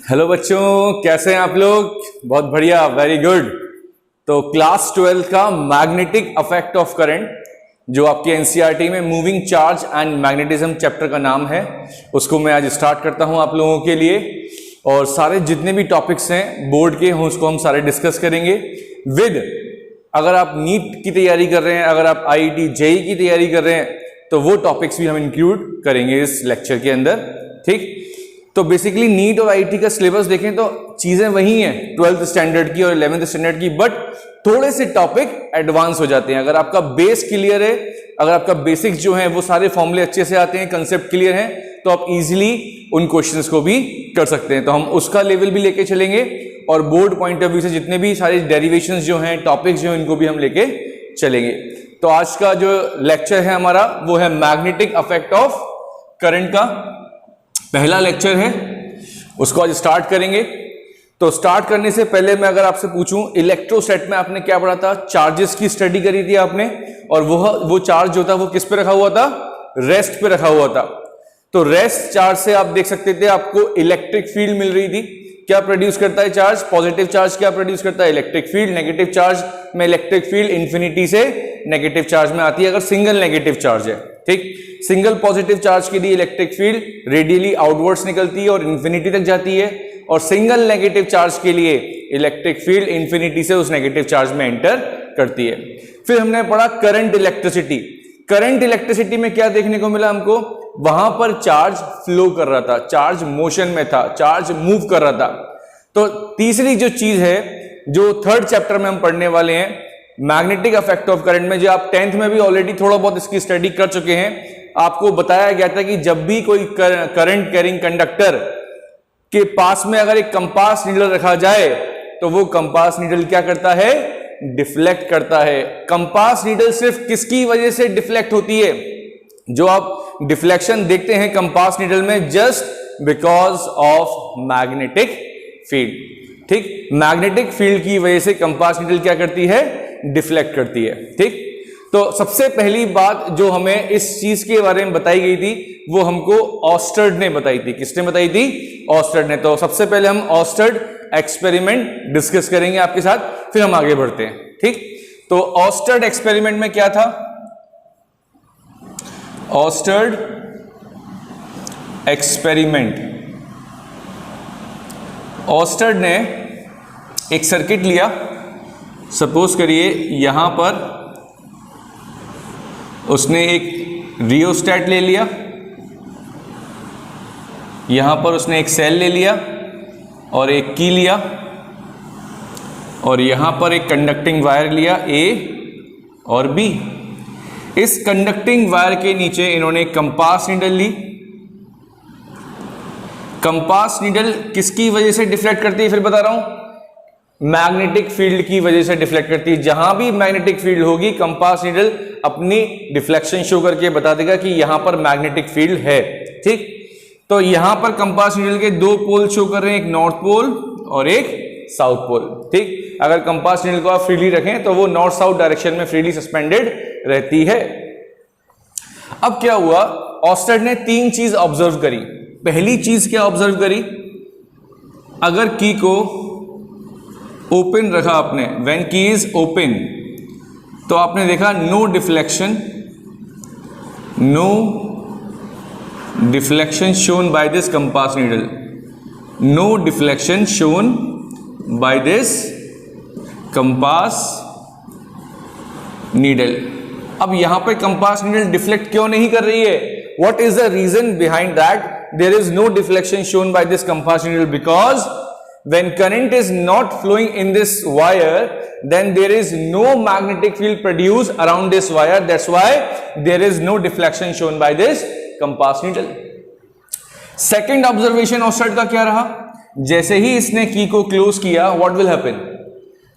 Hello बच्चों, कैसे हैं आप लोग? बहुत बढ़िया, वेरी गुड। तो क्लास 12 का मैग्नेटिक अफेक्ट ऑफ करंट, जो आपके एनसीईआरटी में moving charge and magnetism chapter का नाम है, उसको मैं आज स्टार्ट करता हूं आप लोगों के लिए। और सारे जितने भी टॉपिक्स हैं बोर्ड के, उसको हम सारे डिस्कस करेंगे विद, अगर आप नीट की तैयारी कर रहे हैं, अगर आप आईआईटी जेईई की तैयारी कर रहे हैं, तो वो टॉपिक्स भी हम इंक्लूड करेंगे इस लेक्चर के अंदर। ठीक, तो बेसिकली नीट और आईआईटी का सिलेबस देखें तो चीजें वही हैं 12th स्टैंडर्ड की और 11th स्टैंडर्ड की, बट थोड़े से टॉपिक एडवांस हो जाते हैं। अगर आपका बेस क्लियर है, अगर आपका बेसिक्स जो है वो सारे फॉर्मूले अच्छे से आते हैं, कंसेप्ट क्लियर है, तो आप इजीली उन क्वेश्चंस को भी कर सकते हैं। तो हम उसका लेवल भी लेके चलेंगे और बोर्ड पॉइंट ऑफ व्यू से जितने भी सारे डेरिवेशंस जो हैं, टॉपिक्स जो हैं, इनको भी हम लेके चलेंगे। तो आज का जो लेक्चर है हमारा वो है मैग्नेटिक अफेक्ट ऑफ करंट का पहला लेक्चर है, उसको आज स्टार्ट करेंगे। तो स्टार्ट करने से पहले मैं अगर आपसे पूछूं, इलेक्ट्रोस्टैट में आपने क्या पढ़ा था? चार्जेस की स्टडी करी थी आपने, और वो चार्ज जो था वो किस पे रखा हुआ था? रेस्ट पे रखा हुआ था। तो रेस्ट चार्ज से आप देख सकते थे आपको इलेक्ट्रिक फील्ड मिल रही थी। क्या प्रोड्यूस करता है चार्ज? पॉजिटिव चार्ज क्या प्रोड्यूस करता है? Electric field. नेगेटिव चार्ज में इलेक्ट्रिक फील्ड इंफिनिटी से नेगेटिव चार्ज में आती है अगर सिंगल नेगेटिव चार्ज है। ठीक, सिंगल पॉजिटिव चार्ज के लिए इलेक्ट्रिक फील्ड रेडियली आउटवर्ड्स निकलती है और इंफिनिटी तक जाती है, और सिंगल नेगेटिव चार्ज के लिए इलेक्ट्रिक फील्ड इंफिनिटी से उस नेगेटिव चार्ज में एंटर करती है। फिर हमने पढ़ा करंट इलेक्ट्रिसिटी। करंट इलेक्ट्रिसिटी में क्या देखने को मिला हमको? वहां पर चार्ज फ्लो कर रहा था, चार्ज मोशन में था, चार्ज मूव कर रहा था। तो तीसरी जो चीज है, जो थर्ड चैप्टर में हम पढ़ने वाले हैं, मैग्नेटिक अफेक्ट ऑफ करंट में, जो आप 10th में भी ऑलरेडी थोड़ा बहुत इसकी स्टडी कर चुके हैं, आपको बताया गया था कि जब भी कोई करंट कैरिंग कंडक्टर के पास में अगर एक कंपास नीडल रखा जाए तो वो कंपास नीडल क्या करता है? डिफ्लेक्ट करता है। कंपास नीडल सिर्फ किसकी वजह से डिफ्लेक्ट होती है? जो आप डिफ्लेक्शन देखते हैं कंपास नीडल में, just because of magnetic field. ठीक, मैग्नेटिक फील्ड की वजह से कंपास नीडल क्या करती है? डिफ्लेक्ट करती है। ठीक, तो सबसे पहली बात जो हमें इस चीज के बारे में बताई गई थी वो हमको ऑस्टर्ड ने बताई थी। किसने बताई थी? ऑस्टर्ड ने। तो सबसे पहले हम ऑस्टर्ड एक्सपेरिमेंट डिस्कस करेंगे आपके साथ, फिर हम आगे बढ़ते हैं। ठीक, तो ऑस्टर्ड एक्सपेरिमेंट में क्या था? ऑस्टर्ड एक्सपेरिमेंट, ऑस्टर्ड ने एक सर्किट लिया। सपोज करिए यहां पर उसने एक रियोस्टैट ले लिया, यहां पर उसने एक सेल ले लिया और एक की लिया, और यहां पर एक कंडक्टिंग वायर लिया ए और बी। इस कंडक्टिंग वायर के नीचे इन्होंने कंपास नीडल ली। कंपास नीडल किसकी वजह से डिफ्लेक्ट करती है? फिर बता रहा हूं, मैग्नेटिक फील्ड की वजह से डिफ्लेक्ट करती है। जहां भी मैग्नेटिक फील्ड होगी, कंपास नीडल अपनी डिफ्लेक्शन शो करके बता देगा कि यहां पर मैग्नेटिक फील्ड है। ठीक, तो यहां पर कंपास नीडल के दो पोल शो कर रहे हैं, एक नॉर्थ पोल और एक साउथ पोल। ठीक, अगर कंपास नीडल को आप फ्रीली रखें तो वो नॉर्थ साउथ डायरेक्शन में फ्रीली सस्पेंडेड रहती है। अब क्या हुआ? ऑस्टर्ड ने तीन चीज ऑब्जर्व करी। पहली चीज क्या ऑब्जर्व करी? अगर की को ओपन रखा आपने, व्हेन की इज ओपन, तो आपने देखा no deflection, no deflection shown by this compass needle, no deflection shown by this compass needle. अब यहां पे कंपास नीडल डिफ्लेक्ट क्यों नहीं कर रही है? What is the reason behind that there is no deflection shown by this compass needle? Because when current is not flowing in this wire, then there is no magnetic field produced around this wire. That's why there is no deflection shown by this compass needle. Second observation ऑस्टर्ड का क्या रहा? जैसे ही इसने की को close किया, what will happen?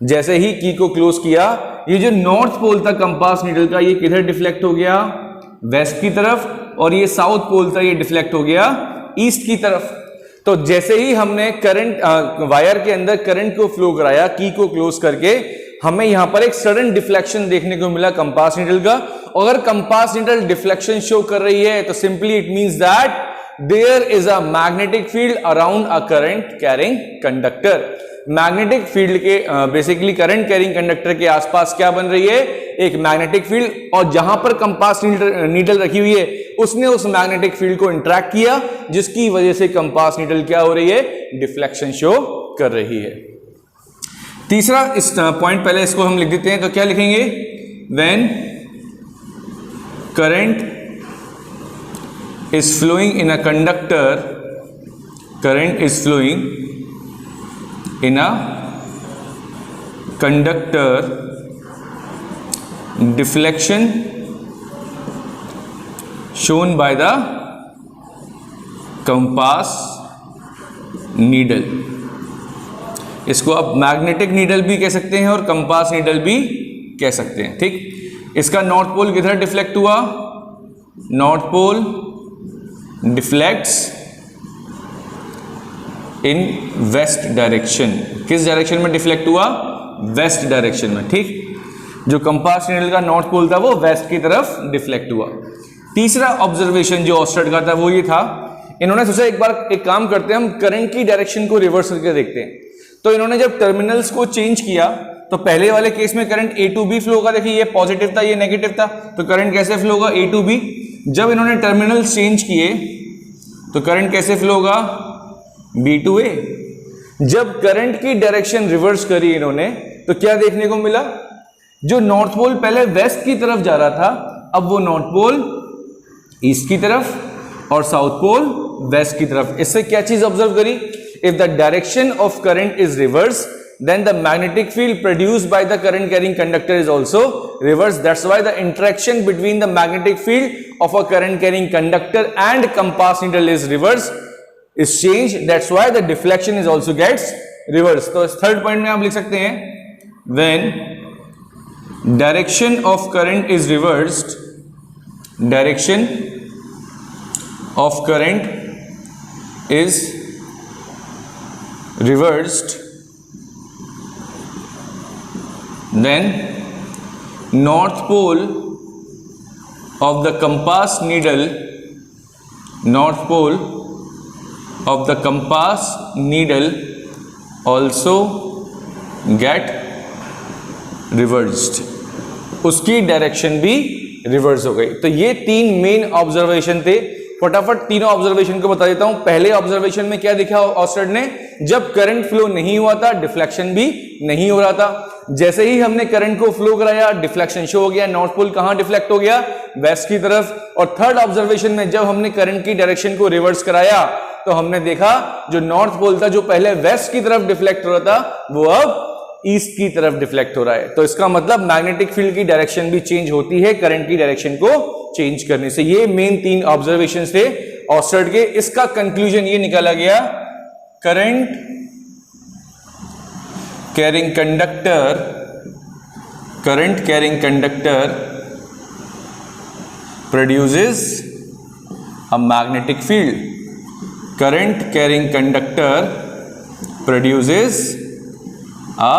जैसे ही की को क्लोज किया, ये जो नॉर्थ पोल था कंपास नीडल का, ये किधर डिफ्लेक्ट हो गया? वेस्ट की तरफ, और ये साउथ पोल था, ये डिफ्लेक्ट हो गया ईस्ट की तरफ। तो जैसे ही हमने करंट वायर के अंदर करंट को फ्लो कराया की को क्लोज करके, हमें यहां पर एक सडन डिफ्लेक्शन देखने को मिला कंपास नीडल का। अगर कंपास नीडल डिफ्लेक्शन शो कर रही है तो simply it means that there is a magnetic field around a current carrying conductor. Magnetic field के बेसिकली करंट कैरिंग कंडक्टर के आसपास क्या बन रही है, एक मैग्नेटिक फील्ड, और जहां पर कंपास नीडल रखी हुई है उसने उस मैग्नेटिक फील्ड को इंटरैक्ट किया, जिसकी वजह से कंपास नीडल क्या हो रही है, डिफ्लेक्शन शो कर रही है। तीसरा इस पॉइंट पहले इसको हम लिख देते हैं, तो क्या लिखेंगे, when current is flowing in a conductor, current is flowing in a conductor, deflection shown by the compass needle। इसको आप मैग्नेटिक नीडल भी कह सकते हैं और कंपास नीडल भी कह सकते हैं, ठीक। इसका नॉर्थ पोल किधर डिफ्लेक्ट हुआ, नॉर्थ पोल डिफ्लेक्ट्स इन वेस्ट डायरेक्शन। किस डायरेक्शन में डिफ्लेक्ट हुआ, वेस्ट डायरेक्शन में, ठीक। जो कंपास नीडल का नॉर्थ पोल था वो वेस्ट की तरफ डिफ्लेक्ट हुआ। तीसरा ऑब्जर्वेशन जो ऑस्टर्ड का था वो ये था, इन्होंने सोचा एक बार एक काम करते हैं, हम करंट की डायरेक्शन को रिवर्स करके देखते हैं। तो इन्होंने जब टर्मिनल्स को चेंज किया तो पहले वाले केस में current A to B flow होगा, देखिए ये पॉजिटिव था ये नेगेटिव था, तो करंट कैसे फ्लो होगा, ए टू बी। जब इन्होंने टर्मिनल्स चेंज किए तो करंट कैसे फ्लो होगा, बी टू ए। जब करंट की डायरेक्शन रिवर्स करी इन्होंने तो क्या देखने को मिला, जो नॉर्थ पोल पहले वेस्ट की तरफ जा रहा था अब वो नॉर्थ पोल ईस्ट की तरफ और साउथ पोल वेस्ट की तरफ। इससे क्या चीज ऑब्जर्व करी, if the direction of current is reverse then the magnetic field produced by the current carrying conductor is also reversed. That's why the interaction between the magnetic field of a current carrying conductor and compass needle is reversed, is changed. That's why the deflection is also gets reversed. तो इस third point में आप लिख सकते हैं, when direction of current is reversed, direction of current is reversed, then north pole of the compass needle, north pole of the compass needle also get reversed, उसकी direction भी reverse हो गई। तो ये तीन मेन ऑब्जर्वेशन थे, फटाफट तीनों ऑब्जर्वेशन को बता देता हूं। पहले ऑब्जर्वेशन में क्या देखा ऑस्टर्ड ने, जब करंट फ्लो नहीं हुआ था डिफ्लेक्शन भी नहीं हो रहा था। जैसे ही हमने करंट को फ्लो कराया डिफ्लेक्शन शो हो गया, नॉर्थ पोल कहां डिफ्लेक्ट हो गया, वेस्ट की तरफ। और थर्ड ऑब्जर्वेशन में जब हमने करंट की डायरेक्शन को रिवर्स कराया तो हमने देखा जो नॉर्थ पोल था जो पहले वेस्ट की तरफ डिफ्लेक्ट हो रहा था वो अब ईस्ट की तरफ डिफ्लेक्ट हो रहा है। तो इसका मतलब मैग्नेटिक फील्ड की डायरेक्शन भी चेंज होती है करंट की डायरेक्शन को चेंज करने से। ये मेन तीन ऑब्जर्वेशन थे ऑस्टर्ड के। इसका कंक्लूजन ये निकाला गया, current carrying conductor produces a magnetic field. Current carrying conductor produces a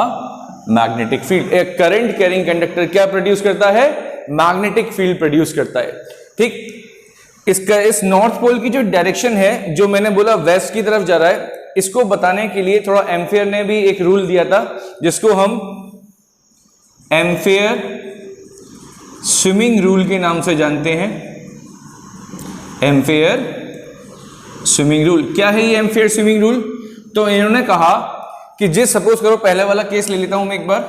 magnetic field. एक करंट कैरिंग कंडक्टर क्या प्रोड्यूस करता है, मैग्नेटिक फील्ड प्रोड्यूस करता है, ठीक। इसका इस नॉर्थ पोल की जो डायरेक्शन है, जो मैंने बोला वेस्ट की तरफ जा रहा है, इसको बताने के लिए थोड़ा एम्फेयर ने भी एक रूल दिया था जिसको हम एम्फेयर स्विमिंग रूल के नाम से जानते हैं। एम्फेयर स्विमिंग रूल क्या है, ये एम्फेयर स्विमिंग रूल? तो इन्होंने कहा कि जिस सपोज करो, पहले वाला केस ले लेता हूं मैं एक बार,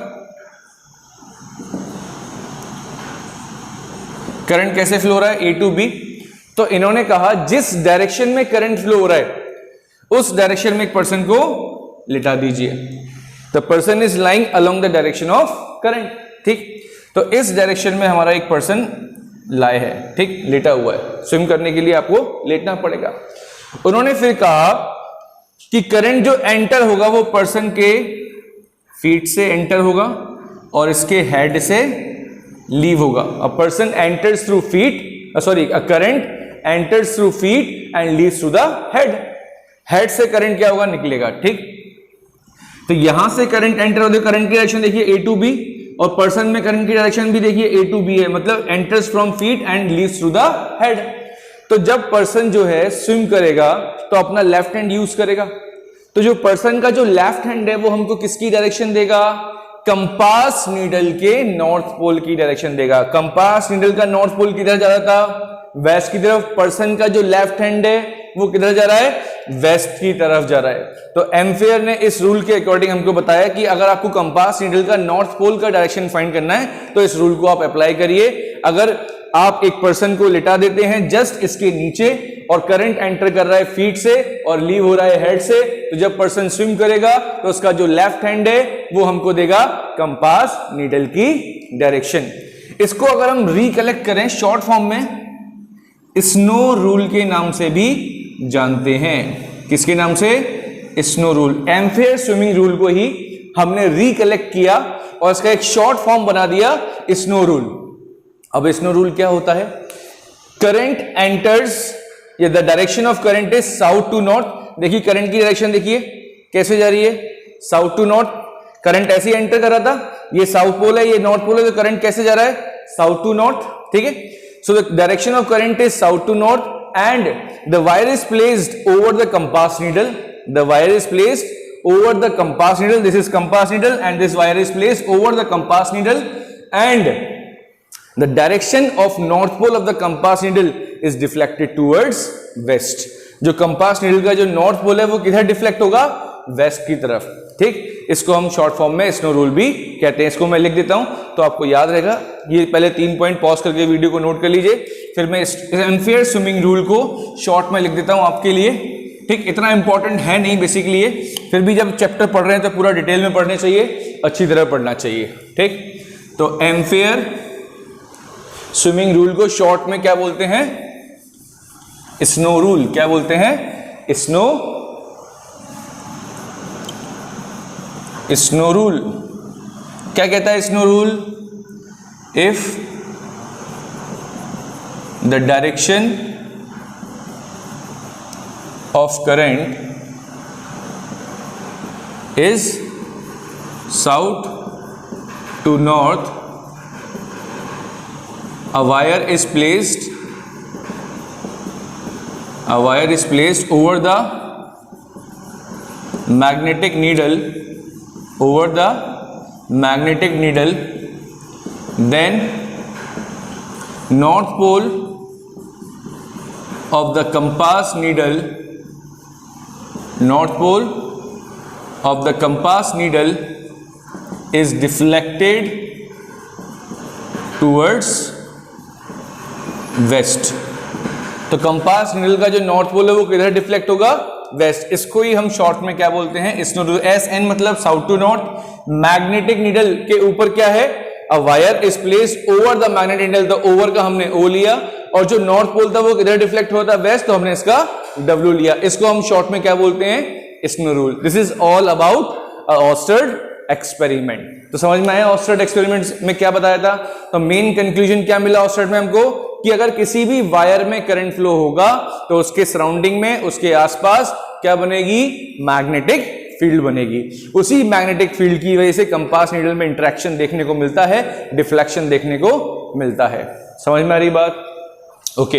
करंट कैसे फ्लो हो रहा है, ए टू बी। तो इन्होंने कहा जिस डायरेक्शन में करंट फ्लो हो रहा है उस डायरेक्शन में एक पर्सन को लिटा दीजिए। The person is lying along the direction of current, ठीक। तो इस डायरेक्शन में हमारा एक पर्सन लाए है, ठीक, लेटा हुआ है। स्विम करने के लिए आपको लेटना पड़ेगा। उन्होंने फिर कहा कि करंट जो एंटर होगा वो पर्सन के फीट से एंटर होगा और इसके हेड से लीव होगा। A person enters through feet, a current enters through feet and leaves through the head. Head से करंट क्या होगा, निकलेगा, ठीक। तो यहां से करंट एंटर होते, करंट की डायरेक्शन देखिए ए टू बी, और पर्सन में करंट की डायरेक्शन भी देखिए ए टू बी है, मतलब enters from feet and leaves through the head. तो जब पर्सन जो है स्विम करेगा तो अपना लेफ्ट हैंड यूज करेगा, तो जो पर्सन का जो लेफ्ट हैंड है वो हमको किसकी डायरेक्शन देगा, कंपास नीडल के नॉर्थ पोल की डायरेक्शन देगा। कंपास नीडल का नॉर्थ पोल किधर जा रहा था, वेस्ट की तरफ। पर्सन का जो लेफ्ट हैंड है वो किधर जा रहा है, वेस्ट की तरफ जा रहा है। तो एम्फेयर ने इस रूल के अकॉर्डिंग हमको बताया कि अगर आपको कंपास नीडल का नॉर्थ पोल का डायरेक्शन फाइंड करना है तो इस रूल को आप अप्लाई करिए। अगर आप एक पर्सन को लिटा देते हैं जस्ट इसके नीचे और करंट एंटर कर रहा है फीट से और लीव हो रहा है हेड से, तो जब पर्सन स्विम करेगा तो उसका जो लेफ्ट हैंड है वो हमको देगा कंपास नीडल की डायरेक्शन। इसको अगर हम रिकलेक्ट करें शॉर्ट फॉर्म में स्नो रूल के नाम से भी जानते हैं। किसके नाम से, स्नो रूल। एम्फेयर स्विमिंग रूल को ही हमने रिकलेक्ट किया और इसका एक शॉर्ट फॉर्म बना दिया स्नो रूल। अब स्नो रूल क्या होता है, करंट एंटर्स या the direction of current is south to north. देखिए करंट की डायरेक्शन देखिए कैसे जा रही है, साउथ टू नॉर्थ। करंट ऐसे ही एंटर कर रहा था, ये साउथ पोल है ये नॉर्थ पोल है, तो करंट कैसे जा रहा है, साउथ टू नॉर्थ। ठीक है, so the direction of current is south to north and the wire is placed over the compass needle. The wire is placed over the compass needle. This is compass needle and this wire is placed over the compass needle and the direction of north pole of the compass needle is deflected towards west. जो compass needle का जो north pole है वो किधर deflect होगा, waste की तरफ। ठीक, इसको हम शॉर्ट फॉर्म में स्नो रूल भी कहते हैं। इसको मैं लिख देता हूं तो आपको याद रहेगा। ये पहले 3 पॉइंट पॉज करके वीडियो को नोट कर लीजिए, फिर मैं एम्फेयर स्विमिंग रूल को शॉर्ट में लिख देता हूं आपके लिए। ठीक, इतना इंपॉर्टेंट है नहीं बेसिकली ये, फिर भी जब चैप्टर पढ़ रहे हैं तो पूरा डिटेल में पढ़ने चाहिए, अच्छी तरह पढ़ना चाहिए। ठीक, तो एम्फेयर स्विमिंग रूल को शॉर्ट में क्या बोलते हैं, स्नो रूल। क्या बोलते हैं, स्नो रूल। क्या कहता है snow rule, if the direction of current is south to north, a wire is placed over the magnetic needle, then north pole of the compass needle is deflected towards west. तो compass needle का जो north pole है वो किधर deflect होगा, waste. इसको ही हम short में क्या बोलते हैं, स्नो रूल। SN मतलब south to north. Magnetic needle के ऊपर क्या है, a wire is placed over the magnetic needle, तो ओवर का हमने O लिया और जो नॉर्थ पोल था वो किधर डिफ्लेक्ट होता है, वेस्ट, तो हमने इसका W लिया। इसको हम शॉर्ट में क्या बोलते हैं, snow rule. This is all about ऑस्टर्ड एक्सपेरिमेंट। तो समझ में आया ऑस्टर्ड एक्सपेरिमेंट में क्या बताया था। तो मेन कंक्लूजन क्या मिला ऑस्टर्ड में हमको, कि अगर किसी भी वायर में करंट फ्लो होगा तो उसके सराउंडिंग में, उसके आसपास क्या बनेगी, मैग्नेटिक फील्ड बनेगी। उसी मैग्नेटिक फील्ड की वजह से कंपास नीडल में इंटरेक्शन देखने को मिलता है, डिफ्लेक्शन देखने को मिलता है। समझ में आ रही बात, ओके।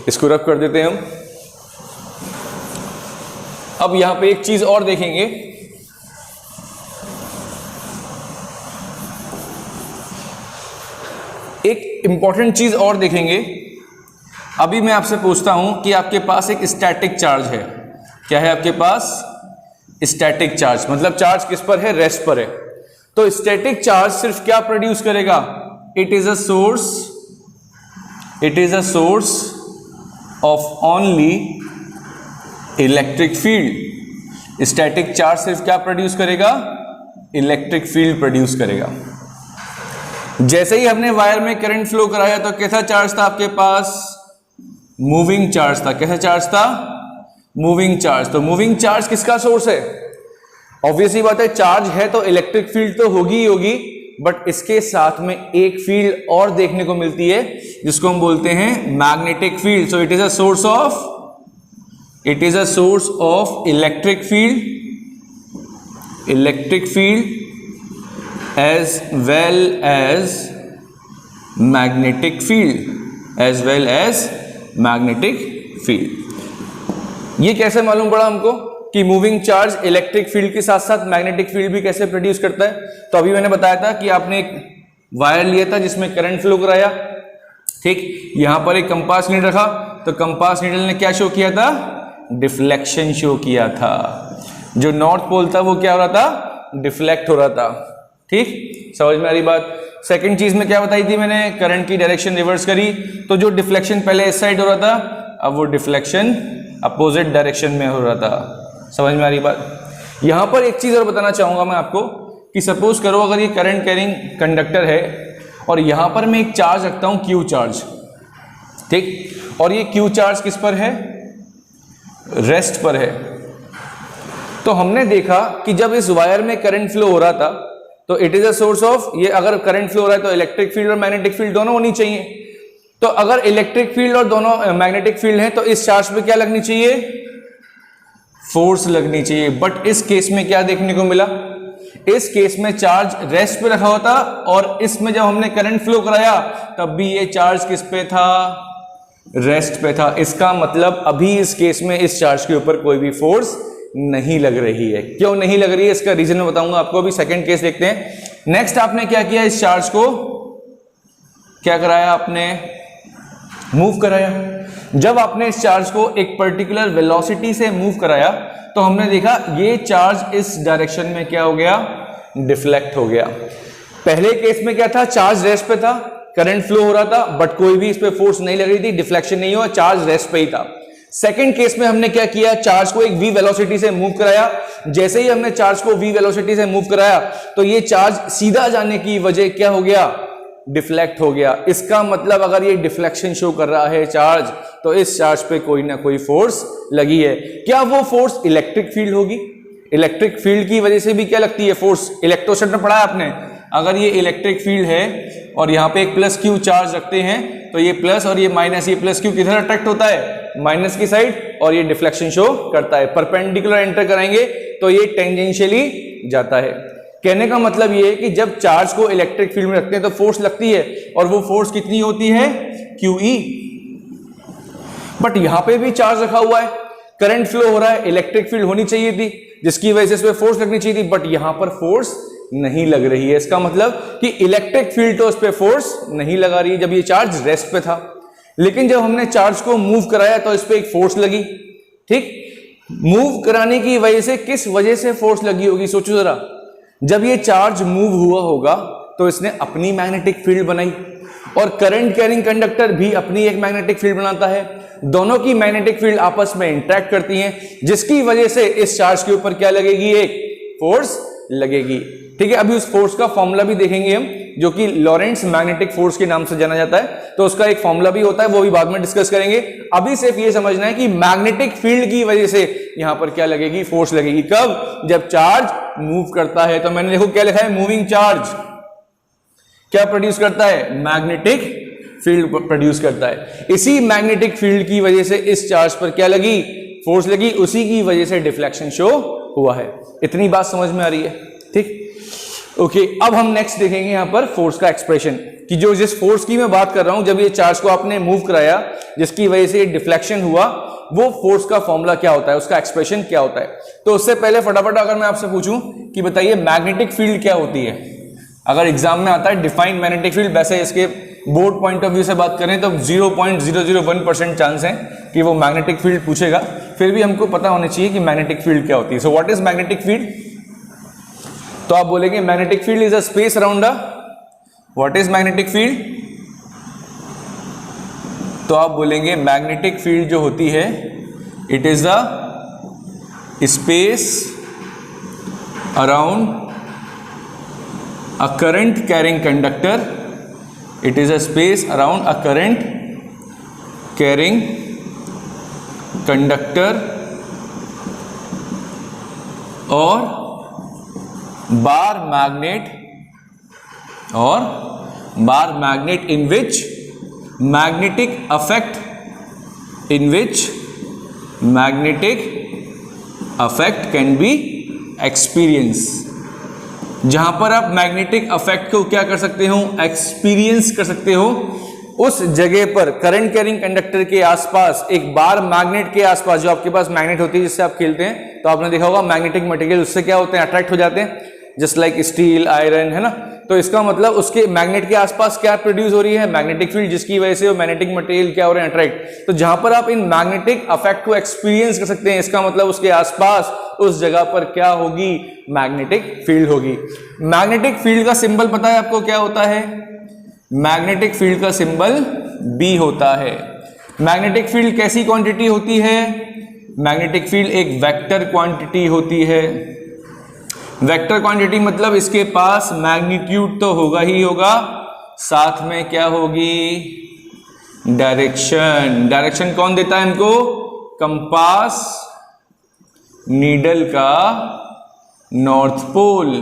इसको रब कर देते हैं हम। अब यहां पे एक चीज और देखेंगे, एक इंपॉर्टेंट चीज और देखेंगे। अभी मैं आपसे पूछता हूं कि आपके पास एक स्टैटिक चार्ज है। क्या है आपके पास, स्टैटिक चार्ज, मतलब चार्ज किस पर है, रेस्ट पर है। तो स्टैटिक चार्ज सिर्फ क्या प्रोड्यूस करेगा, it is a source of only electric field. Static charge सिर्फ क्या प्रोड्यूस करेगा, इलेक्ट्रिक फील्ड प्रोड्यूस करेगा। जैसे ही हमने वायर में करंट फ्लो कराया तो कैसा चार्ज था आपके पास, मूविंग चार्ज था। कैसा चार्ज था, मूविंग चार्ज। तो मूविंग चार्ज किसका सोर्स है, ऑब्वियसली बात है, चार्ज है तो इलेक्ट्रिक फील्ड तो होगी ही होगी, बट इसके साथ में एक फील्ड और देखने को मिलती है जिसको हम बोलते हैं magnetic field. So it is a source of electric field as well as magnetic field, magnetic field. ये कैसे मालूम पड़ा हमको कि मूविंग चार्ज इलेक्ट्रिक फील्ड के साथ साथ मैग्नेटिक फील्ड भी कैसे प्रोड्यूस करता है? तो अभी मैंने बताया था कि आपने एक वायर लिया था जिसमें करंट फ्लो कराया, ठीक, यहां पर एक कंपास नीडल रखा, तो कंपास नीडल ने क्या शो किया था? डिफ्लेक्शन शो किया था। जो नॉर्थ पोल था वो क्या हो रहा था? डिफ्लेक्ट हो रहा था। ठीक, समझ में आ रही बात? सेकंड चीज में क्या बताई थी मैंने? करंट की डायरेक्शन रिवर्स करी, तो जो डिफ्लेक्शन पहले इस साइड हो रहा था, अब वो डिफ्लेक्शन अपोजिट डायरेक्शन में हो रहा था। समझ में आ रही बात? यहां पर एक चीज और बताना चाहूंगा मैं आपको कि सपोज करो अगर ये करंट कैरिंग कंडक्टर है और यहां पर मैं एक चार्ज रखता हूं, क्यू चार्ज, ठीक, और ये क्यू चार्ज किस पर है? रेस्ट पर है। तो हमने देखा कि जब इस वायर में करंट फ्लो हो रहा था तो it is a source of, ये अगर करंट फ्लो हो रहा है तो इलेक्ट्रिक फील्ड और मैग्नेटिक फील्ड दोनों होनी चाहिए। तो अगर इलेक्ट्रिक फील्ड और दोनों मैग्नेटिक फील्ड है तो इस चार्ज पे क्या लगनी चाहिए? फोर्स लगनी चाहिए। बट इस केस में क्या देखने को मिला? इस केस में चार्ज रेस्ट पे रखा होता और इसमें जब हमने करंट फ्लो कराया तब भी ये चार्ज किस पे था? रेस्ट पे था। इसका मतलब अभी इस केस में इस चार्ज के ऊपर कोई भी फोर्स नहीं लग रही है। क्यों नहीं लग रही है इसका रीजन मैं बताऊंगा आपको। अभी सेकंड केस देखते हैं। नेक्स्ट आपने क्या किया? इस चार्ज को क्या कराया? आपने मूव कराया। जब आपने इस चार्ज को एक पर्टिकुलर वेलोसिटी से मूव कराया तो हमने देखा ये चार्ज इस डायरेक्शन में क्या हो गया? डिफ्लेक्ट हो गया। पहले केस में क्या था? चार्ज रेस्ट पे था, करंट फ्लो हो रहा था, बट कोई भी इस पे फोर्स नहीं लग रही थी, डिफ्लेक्शन नहीं हुआ, चार्ज रेस्ट पे ही था। सेकंड केस में हमने क्या किया? चार्ज को एक v वेलोसिटी से मूव कराया। जैसे ही हमने चार्ज को v वेलोसिटी से मूव कराया तो ये चार्ज सीधा जाने की वजह क्या हो गया? डिफ्लेक्ट हो गया। इसका मतलब अगर ये डिफ्लेक्शन शो कर रहा है चार्ज, तो इस चार्ज पे कोई ना कोई फोर्स लगी है। क्या वो फोर्स इलेक्ट्रिक फील्ड होगी? इलेक्ट्रिक फील्ड की वजह से भी क्या लगती है फोर्स? इलेक्ट्रोस्टैटिक में पढ़ा है आपने। अगर ये इलेक्ट्रिक फील्ड है और यहाँ पे एक प्लस क्यू चार्ज रखते हैं तो ये प्लस और ये माइनस, ये प्लस क्यू किधर अट्रैक्ट होता है? माइनस की साइड, और ये डिफ्लेक्शन शो करता है। परपेंडिकुलर एंटर कराएंगे तो ये टेंजेंशियली जाता है। कहने का मतलब ये है कि जब चार्ज को इलेक्ट्रिक फील्ड में रखते हैं तो फोर्स लगती है, और वो फोर्स कितनी होती है? QE। बट यहां पे भी चार्ज रखा हुआ है, करंट फ्लो हो रहा है, इलेक्ट्रिक फील्ड होनी चाहिए थी जिसकी वजह से इस पे फोर्स लगनी चाहिए थी, बट यहां पर फोर्स नहीं लग रही है। इसका मतलब कि इलेक्ट्रिक फील्ड तो उस पे फोर्स नहीं लगा रही है जब ये चार्ज रेस्ट पे था। लेकिन जब हमने चार्ज को मूव कराया तो इस पे एक फोर्स लगी। ठीक, मूव कराने की वजह से किस वजह से फोर्स लगी होगी? सोचो जरा। जब ये चार्ज मूव हुआ होगा तो इसने अपनी मैग्नेटिक फील्ड बनाई, और करंट कैरिंग कंडक्टर भी अपनी एक मैग्नेटिक फील्ड बनाता है। दोनों की मैग्नेटिक फील्ड आपस में इंटरेक्ट करती हैं, जिसकी वजह से इस चार्ज के ऊपर क्या लगेगी? एक फोर्स लगेगी। ठीक है, अभी उस फोर्स का फॉर्मूला भी देखेंगे हम, जो कि लॉरेंट्ज मैग्नेटिक फोर्स के नाम से जाना जाता है। तो उसका एक फॉर्मूला भी होता है, वो भी बाद में डिस्कस करेंगे। अभी सिर्फ ये समझना है कि मैग्नेटिक फील्ड की वजह से यहां पर क्या लगेगी? फोर्स लगेगी। कब? जब चार्ज मूव करता है। तो मैंने देखो क्या लिखा है? मूविंग चार्ज क्या प्रोड्यूस करता है? मैग्नेटिक फील्ड प्रोड्यूस करता है। इसी मैग्नेटिक फील्ड की वजह से इस चार्ज पर क्या लगी? फोर्स लगी। उसी की वजह से डिफ्लेक्शन शो हुआ है। इतनी बात समझ में आ रही है? ठीक, ओके। अब हम नेक्स्ट देखेंगे यहां पर फोर्स का एक्सप्रेशन, कि जो जिस फोर्स की मैं बात कर रहा हूं, जब ये चार्ज को आपने मूव कराया जिसकी वजह से डिफ्लेक्शन हुआ, वो फोर्स का फॉर्मूला क्या होता है, उसका एक्सप्रेशन क्या होता है। तो उससे पहले फटाफट अगर मैं आपसे पूछूं कि बताइए मैग्नेटिक फील्ड क्या होती है। अगर एग्जाम में आता है डिफाइन मैग्नेटिक फील्ड, वैसे इसके बोर्ड पॉइंट ऑफ व्यू से बात करें तो 0.001% चांस है कि वो मैग्नेटिक फील्ड पूछेगा। फिर भी हमको पता होना चाहिए कि मैग्नेटिक फील्ड क्या होती है। So what is magnetic field? तो आप बोलेंगे magnetic field is a space around a, what is magnetic field? तो आप बोलेंगे मैग्नेटिक फील्ड जो होती है, it is the space around a current carrying conductor. It is a space around a current carrying conductor or bar magnet in which magnetic effect can be experienced। जहां पर आप magnetic affect को क्या कर सकते हो? एक्सपीरियंस कर सकते हो। उस जगह पर करंट कैरिंग कंडक्टर के आसपास एक बार मैग्नेट के आसपास, जो आपके पास मैग्नेट होती है जिससे आप खेलते हैं, तो आपने देखा होगा मैग्नेटिक मटेरियल उससे क्या होते हैं, अट्रैक्ट हो जाते हैं, जस्ट लाइक स्टील, आयरन, है ना। तो इसका मतलब उसके मैग्नेट के आसपास क्या प्रोड्यूस हो रही है, मैग्नेटिक फील्ड, जिसकी वजह से वो मैग्नेटिक मटेरियल क्या हो रहे हैं, अट्रैक्ट। तो जहां पर आप इन मैग्नेटिक अफेक्ट को एक्सपीरियंस कर सकते हैं, इसका मतलब उसके आसपास उस जगह पर क्या होगी, मैग्नेटिक फील्ड होगी। मैग्नेटिक फील्ड का सिंबल पता है आपको क्या होता है, मैग्नेटिक फील्ड का सिंबल B होता है। मैग्नेटिक फील्ड कैसी क्वांटिटी होती है, मैग्नेटिक फील्ड एक वेक्टर क्वांटिटी होती है। वेक्टर क्वांटिटी मतलब इसके पास मैग्नीट्यूड तो होगा ही होगा, साथ में क्या होगी, डायरेक्शन। डायरेक्शन कौन देता है हमको, कंपास नीडल का नॉर्थ पोल।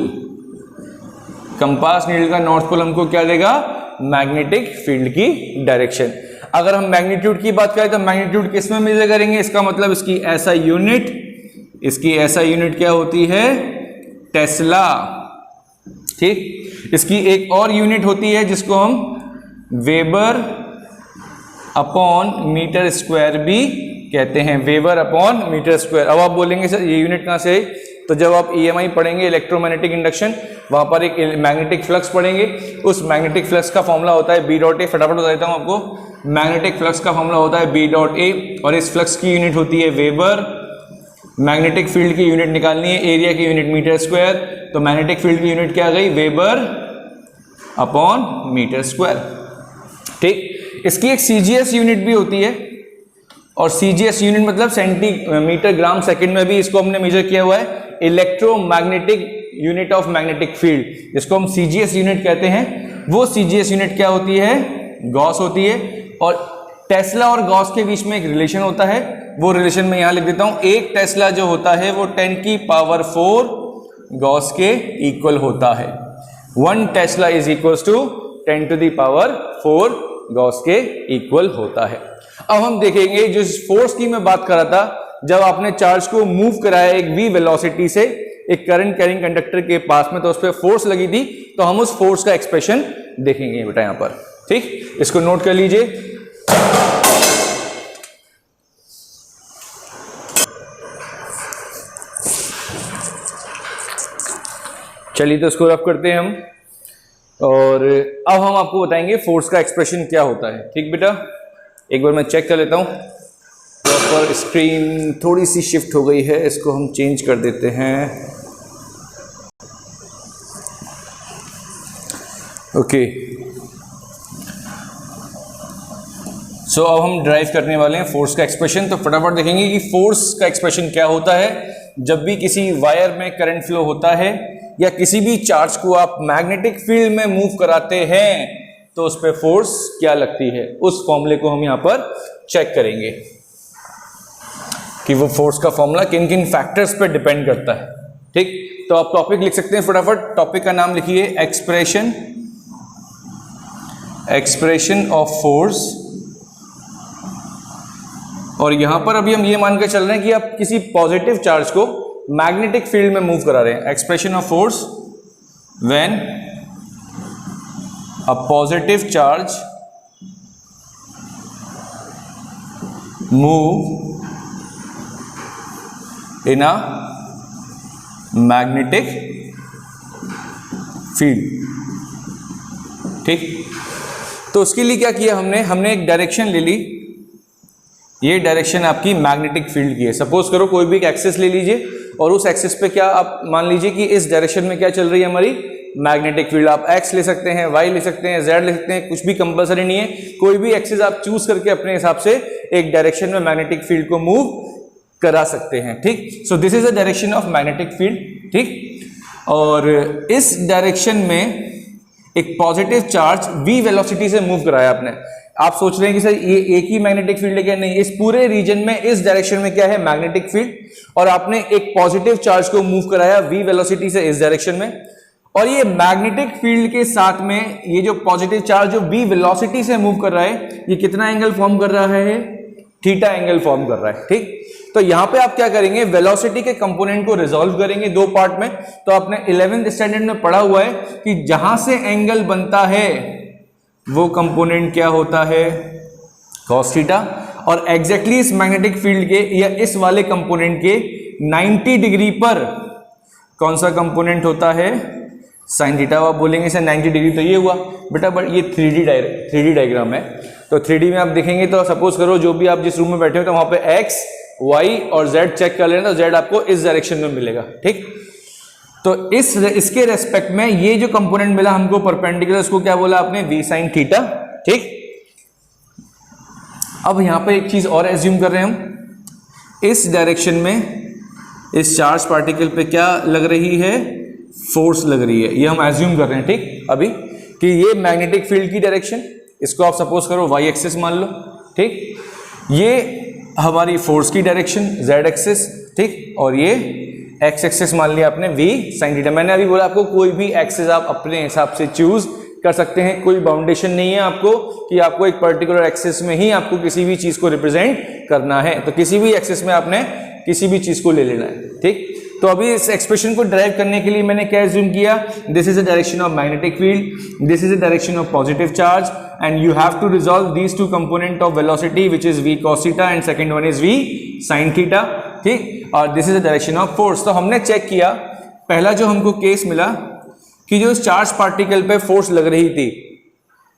कंपास नीडल का नॉर्थ पोल हमको क्या देगा, मैग्नेटिक फील्ड की डायरेक्शन। अगर हम मैग्नीट्यूड की बात करें तो मैग्नीट्यूड किस में मेजर करेंगे, इसका मतलब इसकी ऐसा यूनिट, इसकी ऐसा यूनिट क्या होती है, टेस्ला। ठीक, इसकी एक और यूनिट होती है जिसको हम वेबर अपॉन मीटर स्क्वायर भी कहते हैं, वेबर अपॉन मीटर स्क्वायर। अब आप बोलेंगे सर ये यूनिट कहां से है, तो जब आप EMI पढ़ेंगे, इलेक्ट्रोमैग्नेटिक इंडक्शन, वहां पर एक मैग्नेटिक फ्लक्स पढ़ेंगे, उस मैग्नेटिक फ्लक्स का फॉर्मूला होता है B डॉट A। फटाफट बता देता हूं आपको, मैग्नेटिक फ्लक्स का फॉर्मूला होता है B डॉट A, और इस फ्लक्स की यूनिट होती है वेबर। मैग्नेटिक फील्ड की यूनिट निकालनी है, एरिया की यूनिट मीटर स्क्वायर, तो मैग्नेटिक फील्ड की यूनिट क्या आ गई, वेबर अपॉन मीटर स्क्वायर। ठीक, इसकी एक CGS यूनिट भी होती है, और CGS यूनिट मतलब सेंटीमीटर ग्राम सेकंड में भी इसको हमने मेजर किया हुआ है, electromagnetic unit of magnetic field, जिसको हम CGS यूनिट कहते हैं। वो CGS यूनिट क्या होती है, गॉस होती है। और टेस्ला और गॉस के बीच में एक रिलेशन होता है, वो रिलेशन मैं यहां लिख देता हूं। एक टेस्ला जो होता है वो 10 की पावर 4 गॉस के इक्वल होता है। 1 tesla is equal to 10 to the power 4 gauss के इक्वल होता है। अब हम देखेंगे जो फोर्स की मैं बात कर रहा था, जब आपने चार्ज को मूव कराया एक v वेलोसिटी से एक करंट कैरिंग कंडक्टर के पास में, तो उस पर फोर्स लगी थी, तो हम उस फोर्स का एक्सप्रेशन देखेंगे बेटा यहां पर। ठीक, इसको नोट कर लीजिए। चलिए तो इसको रफ करते हैं हम, और अब हम आपको बताएंगे फोर्स का एक्सप्रेशन क्या होता है। ठीक बेटा, एक बार मैं चेक कर लेता हूं। पर स्क्रीन थोड़ी सी शिफ्ट हो गई है, इसको हम चेंज कर देते हैं। ओके, सो अब हम ड्राइव करने वाले हैं फोर्स का एक्सप्रेशन। तो फटाफट देखेंगे कि फोर्स का एक्सप्रेशन क्या होता है। जब भी किसी वायर में करंट फ्लो होता है या किसी भी चार्ज को आप मैग्नेटिक फील्ड में मूव कराते हैं, तो उस पर फोर्स क्या लगती है, उस फॉर्मूले को हम यहां पर चेक करेंगे कि वो फोर्स का फॉर्मूला किन किन फैक्टर्स पे डिपेंड करता है। ठीक, तो आप टॉपिक लिख सकते हैं फटाफट। टॉपिक का नाम लिखिए एक्सप्रेशन ऑफ फोर्स। और यहां पर अभी हम ये मान के चल रहे हैं कि आप किसी पॉजिटिव चार्ज को मैग्नेटिक फील्ड में मूव करा रहे हैं। Expression of force when a positive charge move in a magnetic field. ठीक, तो उसके लिए क्या किया हमने एक डायरेक्शन ले ली। ये डायरेक्शन आपकी मैग्नेटिक फील्ड की है। सपोज करो कोई भी एक एक्सिस ले लीजिए, और उस एक्सिस पे क्या आप मान लीजिए कि इस डायरेक्शन में क्या चल रही है हमारी मैग्नेटिक फील्ड। आप एक्स ले सकते हैं, वाई ले सकते हैं, जेड ले सकते हैं, कुछ भी कंपलसरी नहीं है। कोई भी एक्सिस आप चूज करके अपने हिसाब से एक डायरेक्शन में मैग्नेटिक फील्ड को मूव करा सकते हैं। ठीक, so this is the direction of magnetic field. ठीक, और इस डायरेक्शन में एक पॉजिटिव चार्ज v वेलोसिटी से मूव कराया आपने। आप सोच रहे हैं कि सर ये एक ही मैग्नेटिक फील्ड है क्या? नहीं, इस पूरे रीजन में इस डायरेक्शन में क्या है, मैग्नेटिक फील्ड, और आपने एक पॉजिटिव चार्ज को मूव कराया v वेलोसिटी से इस डायरेक्शन में, और ये मैग्नेटिक फील्ड के साथ में ये जो पॉजिटिव चार्ज जो v वेलोसिटी से मूव कर रहा है, ये कितना एंगल फॉर्म कर रहा है? थीटा एंगल फॉर्म कर रहा है। ठीक, तो यहां पे आप क्या करेंगे, वेलोसिटी के कंपोनेंट को रिजॉल्व करेंगे दो पार्ट में। तो आपने 11th स्टैंडर्ड में पढ़ा हुआ है कि जहां से एंगल बनता है वो कंपोनेंट क्या होता है, cos थीटा। और एग्जैक्टली इस मैग्नेटिक फील्ड के या इस वाले कंपोनेंट के 90 डिग्री पर कौन सा कंपोनेंट होता है, साइन थीटा। आप बोलेंगे सर 90 डिग्री तो ये हुआ बेटा, बट ये 3D डायग्राम है। तो 3D में आप देखेंगे तो सपोज करो जो भी आप जिस रूम में बैठे हो तो वहां पे x, y और z चेक कर लेना, तो z आपको इस डायरेक्शन में मिलेगा, ठीक। तो इसके रेस्पेक्ट में ये जो कंपोनेंट मिला हमको परपेंडिकुलर, उसको क्या बोला आपने, v साइन थीटा, ठीक। अब यहां पे एक चीज और एज्यूम कर रहे हैं हम, इस डायरेक्शन में इस चार्ज पार्टिकल पे क्या लग रही है, फोर्स लग रही है। ये हम एज्यूम कर रहे हैं, ठीक, अभी कि ये मैग्नेटिक फील्ड की डायरेक्शन, इसको आप सपोज करो y एक्सिस मान लो, ठीक। ये हमारी फोर्स की डायरेक्शन z एक्सिस, ठीक, और ये x एक्सिस मान लिया आपने v साइन थीटा। मैंने अभी बोला आपको कोई भी एक्सिस आप अपने हिसाब से चूज कर सकते हैं, कोई बाउंडेशन नहीं है आपको कि आपको एक पर्टिकुलर एक्सिस में ही आपको किसी भी चीज को रिप्रेजेंट करना है। तो किसी भी एक्सिस में आपने किसी भी चीज को ले लेना है, ठीक। तो अभी इस एक्सप्रेशन को ड्राइव करने के लिए मैंने क्या एज्यूम किया, this is the direction of magnetic field, this is the direction of positive charge, and you have to resolve these two component of velocity which is v cos theta and second one is v sin theta, ठीक। और this is the direction of force. तो हमने check किया, पहला जो हमको case मिला कि जो इस चार्ज पार्टिकल पे फोर्स लग रही थी।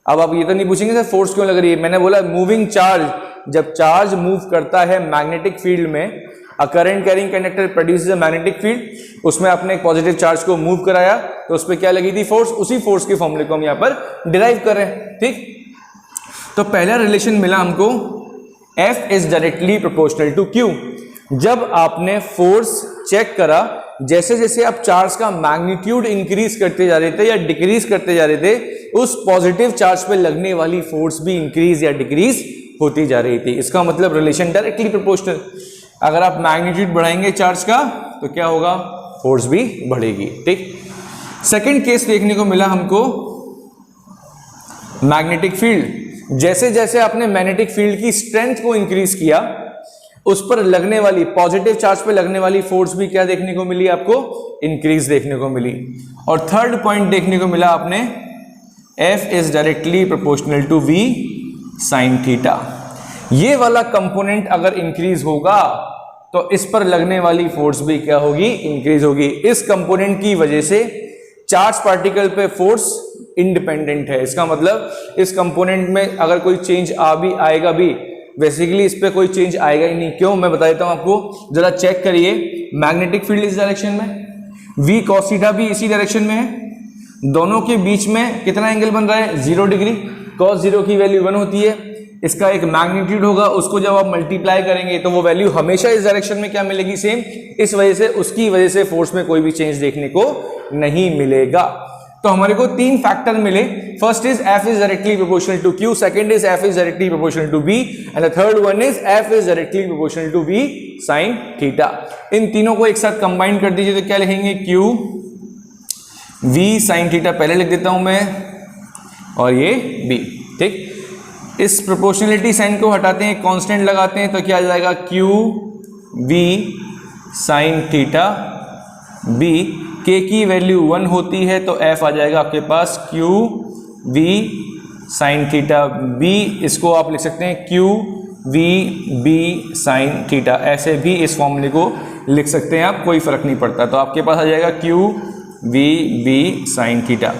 अब आप ये तो नहीं पूछेंगे सर फोर्स क्यों लग रही है, मैंने बोला मूविंग चार्ज, जब चार्ज मूव करता है मैग्नेटिक फील्ड में, अ करंट कैरिंग कंडक्टर प्रोड्यूसेस अ मैग्नेटिक फील्ड, उसमें आपने एक पॉजिटिव चार्ज को मूव कराया तो उस पर क्या लगी थी, फोर्स। उसी फोर्स के फॉर्मूले को हम यहाँ पर डिराइव कर रहे हैं, ठीक। तो पहला रिलेशन मिला हमको, F is directly proportional to Q। जब आपने फोर्स चेक करा, जैसे जैसे आप चार्ज का मैग्नीट्यूड इंक्रीज करते जा रहे थे या डिक्रीज करते जा रहे थे, उस पॉजिटिव चार्ज पे लगने वाली फोर्स भी इंक्रीज या डिक्रीज होती जा रही थी। इसका मतलब रिलेशन डायरेक्टली प्रोपोर्शनल। अगर आप मैग्नीट्यूड बढ़ाएंगे चार्ज का तो क्या होगा, फोर्स भी बढ़ेगी, ठीक। सेकंड केस देखने को मिला हमको, मैग्नेटिक फील्ड। जैसे जैसे आपने मैग्नेटिक फील्ड की स्ट्रेंथ को इंक्रीज किया, उस पर लगने वाली पॉजिटिव चार्ज पे लगने वाली फोर्स भी क्या देखने को मिली आपको, इंक्रीज देखने को मिली। और थर्ड पॉइंट देखने को मिला आपने, F is directly proportional to v sine theta. ये वाला कंपोनेंट अगर इंक्रीज होगा तो इस पर लगने वाली फोर्स भी क्या होगी, इंक्रीज होगी। इस कंपोनेंट की वजह से चार्ज पार्टिकल पे फोर्स इंडिपेंडेंट है। इसका मतलब इस कंपोनेंट में अगर कोई चेंज आएगा भी, बेसिकली इस पे कोई चेंज आएगा ही नहीं। क्यों, मैं बता देता हूं आपको, जरा चेक करिए। मैग्नेटिक फील्ड इस डायरेक्शन में, v cos थीटा भी इसी डायरेक्शन में है, दोनों के बीच में कितना एंगल बन रहा है, 0 डिग्री। cos 0 की वैल्यू 1 होती है, इसका एक मैग्नीट्यूड होगा, उसको जब आप मल्टीप्लाई करेंगे तो वो वैल्यू हमेशा इस डायरेक्शन में क्या मिलेगी, सेम। इस वजह से उसकी वजह से फोर्स में कोई भी चेंज देखने को नहीं मिलेगा। तो हमारे को तीन फैक्टर मिले। First is F is directly proportional to Q, second is F is directly proportional to B, and the third one is F is directly proportional to V sin theta. इन तीनों को एक साथ कंबाइन कर दीजिए तो क्या लिखेंगे, Q V sin थीटा पहले लिख देता हूं मैं, और ये B, ठीक। इस प्रोपोर्शनलिटी साइन को हटाते हैं, कांस्टेंट लगाते हैं, तो क्या आ जाएगा, Q V sin theta B। K की वैल्यू 1 होती है तो F आ जाएगा आपके पास Q V sin theta B। इसको आप लिख सकते हैं Q V B sin theta, ऐसे भी इस फॉर्मूले को लिख सकते हैं आप, कोई फर्क नहीं पड़ता। तो आपके पास आ जाएगा Q V B sin theta.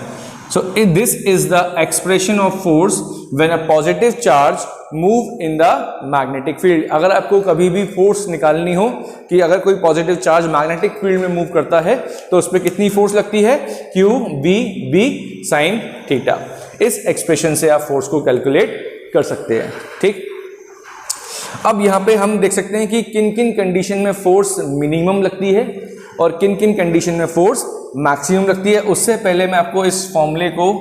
So this is the expression of force when a positive charge move in the magnetic field। अगर आपको कभी भी फोर्स निकालनी हो कि अगर कोई पॉजिटिव चार्ज मैग्नेटिक फील्ड में मूव करता है तो उस पर कितनी फोर्स लगती है, Q V B sin theta. इस एक्सप्रेशन से आप फोर्स को कैलकुलेट कर सकते हैं, ठीक। अब यहाँ पे हम देख सकते हैं कि किन किन कंडीशन में फोर्स मिनिमम लगती है और किन किन कंडीशन में फोर्स मैक्सिमम लगती है। उससे पहले मैं आपको इस फॉर्मूले को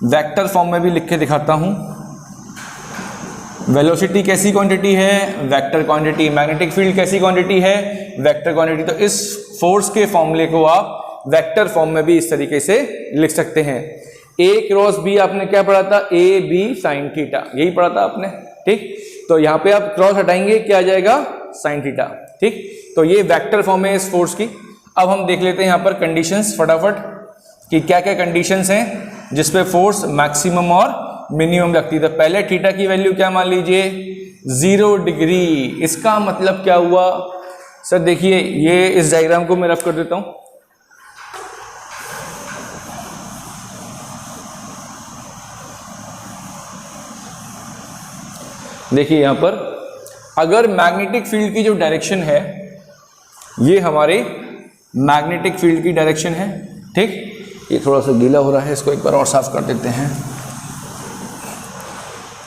वेक्टर फॉर्म में भी लिख के दिखाता हूं। वेलोसिटी कैसी क्वांटिटी है, वेक्टर क्वांटिटी। मैग्नेटिक फील्ड कैसी क्वांटिटी है, वेक्टर क्वांटिटी। तो इस फोर्स के फॉर्मूले को आप वेक्टर फॉर्म में भी इस तरीके से लिख सकते हैं। A क्रॉस B आपने क्या पढ़ा था, A B sin थीटा, यही पढ़ा था आपने, ठीक। तो यहाँ पे आप क्रॉस हटाएंगे, क्या आ जाएगा, sin थीटा, ठीक। तो ये वेक्टर फॉर्म है इस फोर्स की। अब हम देख लेते हैं यहाँ पर कंडीशंस फटाफट कि क्या क्या कंडीशंस हैं जिसपे फोर्स मैक्सिमम और मिनिमम लगती है। तो पहले थीटा की वैल्यू क्या मान लीजिए 0 डिग्री। इसका मतलब क्या हुआ सर, देखिए ये इस डायग्राम को मैं रफ कर देता हूं। देखिए यहां पर अगर मैग्नेटिक फील्ड की जो डायरेक्शन है, ये हमारे मैग्नेटिक फील्ड की डायरेक्शन है, ठीक। ये थोड़ा सा गीला हो रहा है, इसको एक बार और साफ कर देते हैं।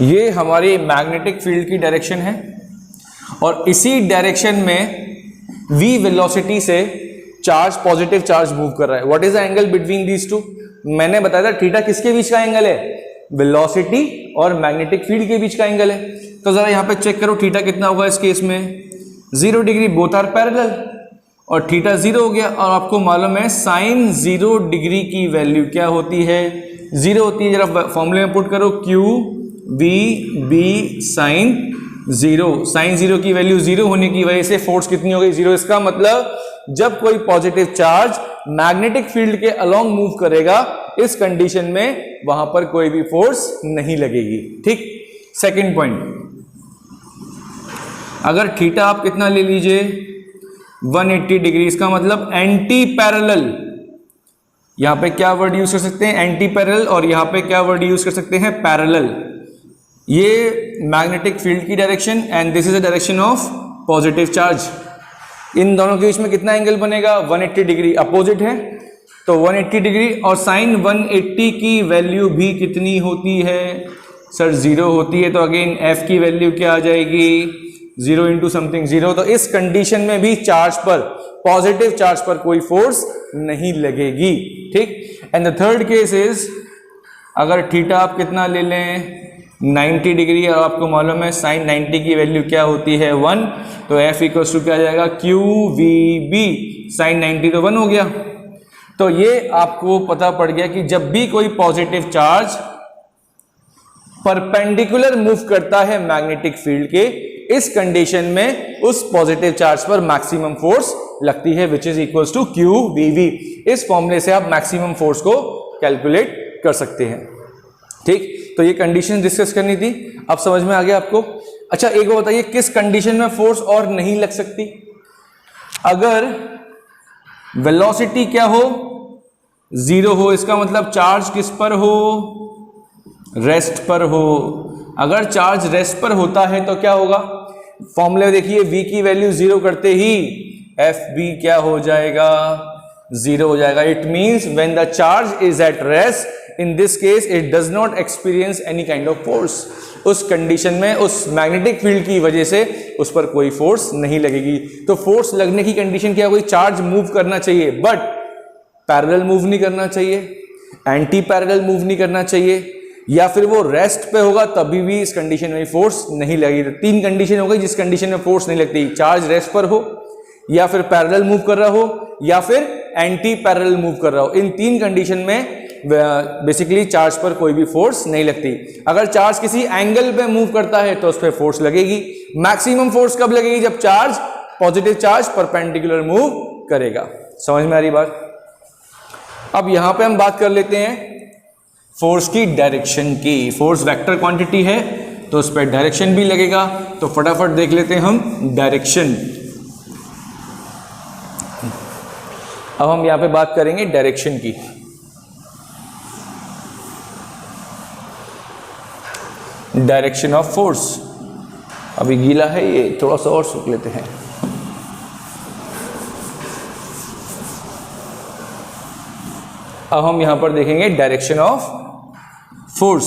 ये हमारी मैग्नेटिक फील्ड की डायरेक्शन है और इसी डायरेक्शन में v वेलोसिटी से चार्ज, पॉजिटिव चार्ज मूव कर रहा है। What is the angle between these two? मैंने बताया था थीटा किसके बीच का एंगल है, वेलोसिटी और मैग्नेटिक फील्ड के बीच का एंगल है। तो जरा यहां पे चेक करो थीटा कितना होगा इस केस में 0 डिग्री, बोथ आर पैरेलल, और थीटा 0 हो गया। और आपको मालूम है साइन 0 डिग्री की वैल्यू क्या होती है, 0 होती है। जरा फॉर्मूले में पुट करो Q V B sine 0। Sine 0 की वैल्यू 0 होने की वजह से फोर्स कितनी हो गई 0। इसका मतलब जब कोई पॉजिटिव चार्ज मैग्नेटिक फील्ड के अलोंग मूव करेगा, इस कंडीशन में वहां पर कोई भी फोर्स नहीं लगेगी, ठीक। सेकंड पॉइंट, अगर थीटा आप कितना ले लीजिए 180 डिग्री, इसका मतलब एंटी पैरेलल। यहां पे क्या वर्ड यूज कर सकते हैं, एंटी पैरेलल, और यहां पे क्या वर्ड यूज कर सकते हैं, पैरेलल। ये मैग्नेटिक फील्ड की direction and this is the direction of positive charge. इन दोनों के बीच में कितना एंगल बनेगा 180 डिग्री, अपोजिट है तो 180 डिग्री। और साइन 180 की वैल्यू भी कितनी होती है सर, 0 होती है। तो अगेन f की वैल्यू क्या आ जाएगी 0 इंटू समथिंग 0। तो इस कंडीशन में भी चार्ज पर, पॉजिटिव चार्ज पर कोई फोर्स नहीं लगेगी, ठीक। And the third case is, अगर थीटा आप कितना ले लें 90 डिग्री, और आपको मालूम है साइन 90 की वैल्यू क्या होती है 1, तो f इक्वल्स टू क्या आ जाएगा QVB, साइन 90 तो 1 हो गया। तो ये आपको पता पड़ गया कि जब भी कोई पॉजिटिव चार्ज परपेंडिकुलर मूव करता है मैग्नेटिक फील्ड के, इस कंडीशन में उस पॉजिटिव चार्ज पर मैक्सिमम फोर्स लगती है, which is equals to QVV। इस फॉर्मूले से आप मैक्सिमम फोर्स को कैलकुलेट कर सकते हैं, ठीक। तो ये कंडीशन डिस्कस करनी थी, अब समझ में आ गया आपको। अच्छा एक बात बताइए, किस कंडीशन में फोर्स और नहीं लग सकती? अगर वेलोसिटी क्या हो 0 हो, इसका मतलब चार्ज किस पर हो, रेस्ट पर हो। अगर चार्ज रेस्ट पर होता है तो क्या होगा, फॉर्मूले देखिए v की वैल्यू 0 करते ही FB क्या हो जाएगा 0 हो जाएगा। It means when the charge is at rest, in this case it does not experience any kind of force. उस कंडीशन में उस मैग्नेटिक फील्ड की वजह से उस पर कोई फोर्स नहीं लगेगी। तो फोर्स लगने की कंडीशन क्या होगी, चार्ज मूव करना चाहिए बट पैरेलल मूव नहीं करना चाहिए, एंटी पैरेलल मूव नहीं करना चाहिए, या फिर वो रेस्ट पे होगा तभी भी इस कंडीशन में फोर्स नहीं लगेगी। तो 3 कंडीशन हो गई जिस कंडीशन में फोर्स नहीं लगती, चार्ज रेस्ट पर हो, या फिर पैरेलल मूव कर रहा हो, या फिर एंटी पैरेलल मूव कर रहा हो। इन 3 कंडीशन में बेसिकली चार्ज पर कोई भी फोर्स नहीं लगती। अगर चार्ज किसी एंगल पे मूव करता है तो उस पर फोर्स लगेगी। मैक्सिमम फोर्स कब लगेगी, जब charge, positive charge perpendicular move करेगा। समझ में आ रही बात? अब यहां पे हम बात कर लेते हैं फोर्स की डायरेक्शन की। फोर्स वेक्टर क्वांटिटी है तो उस पर डायरेक्शन भी लगेगा। तो फटाफट देख लेते हैं हम डायरेक्शन। अब हम यहां पे बात करेंगे डायरेक्शन की। डायरेक्शन ऑफ फोर्स, अभी गीला है ये, थोड़ा सा और सूख लेते हैं। अब हम यहां पर देखेंगे डायरेक्शन ऑफ फोर्स।